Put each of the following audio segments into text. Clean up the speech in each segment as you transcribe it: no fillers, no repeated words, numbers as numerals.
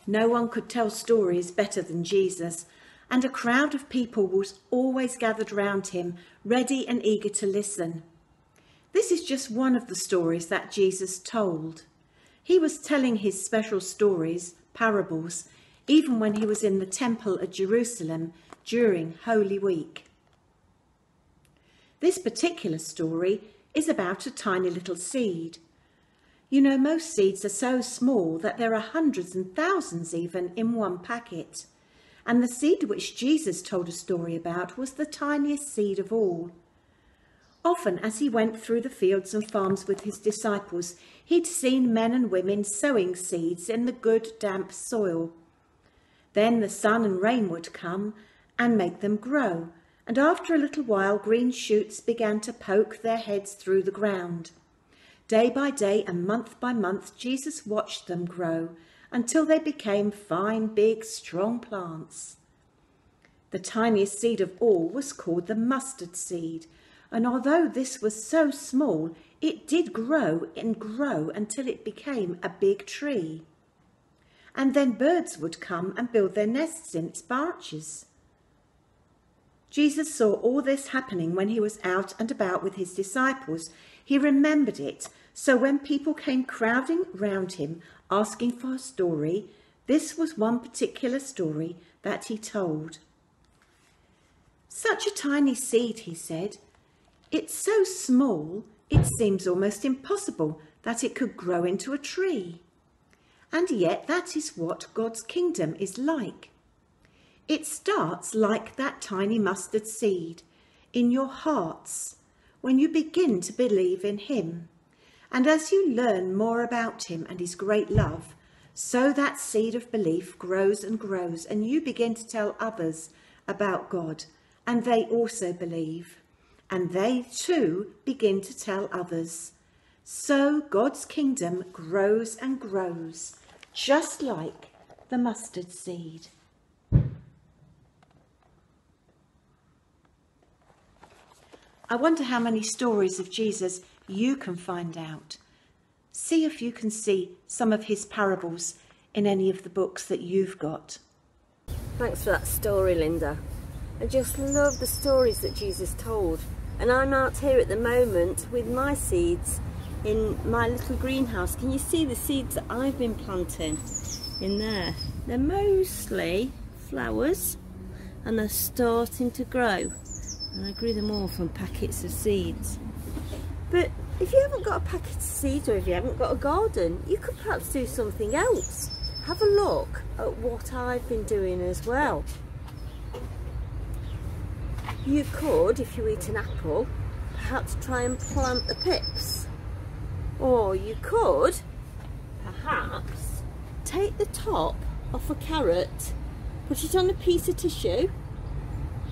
No one could tell stories better than Jesus, and a crowd of people was always gathered round him, ready and eager to listen. This is just one of the stories that Jesus told. He was telling his special stories, parables, even when he was in the temple at Jerusalem during Holy Week. This particular story is about a tiny little seed. You know, most seeds are so small that there are hundreds and thousands even in one packet. And the seed which Jesus told a story about was the tiniest seed of all. Often as he went through the fields and farms with his disciples, he'd seen men and women sowing seeds in the good damp soil. Then the sun and rain would come and make them grow, and after a little while green shoots began to poke their heads through the ground. Day by day and month by month, Jesus watched them grow until they became fine, big, strong plants. The tiniest seed of all was called the mustard seed, and although this was so small, it did grow and grow until it became a big tree. And then birds would come and build their nests in its branches. Jesus saw all this happening when he was out and about with his disciples. He remembered it, so when people came crowding round him, asking for a story, this was one particular story that he told. "Such a tiny seed," he said. "It's so small, it seems almost impossible that it could grow into a tree. And yet that is what God's kingdom is like. It starts like that tiny mustard seed in your hearts when you begin to believe in him. And as you learn more about him and his great love, so that seed of belief grows and grows, and you begin to tell others about God, and they also believe. And they too begin to tell others. So God's kingdom grows and grows, just like the mustard seed." I wonder how many stories of Jesus you can find out. See if you can see some of his parables in any of the books that you've got. Thanks for that story, Linda. I just love the stories that Jesus told. And I'm out here at the moment with my seeds in my little greenhouse. Can you see the seeds that I've been planting in there? They're mostly flowers and they're starting to grow. And I grew them all from packets of seeds. But if you haven't got a packet of seeds, or if you haven't got a garden, you could perhaps do something else. Have a look at what I've been doing as well. You could, if you eat an apple, perhaps try and plant the pips. Or you could, perhaps, take the top off a carrot, put it on a piece of tissue,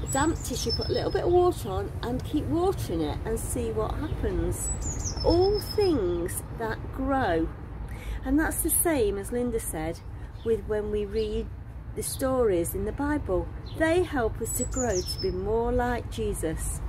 a damp tissue, put a little bit of water on and keep watering it and see what happens. All things that grow. And that's the same, as Linda said, with when we read the stories in the Bible. They help us to grow to be more like Jesus.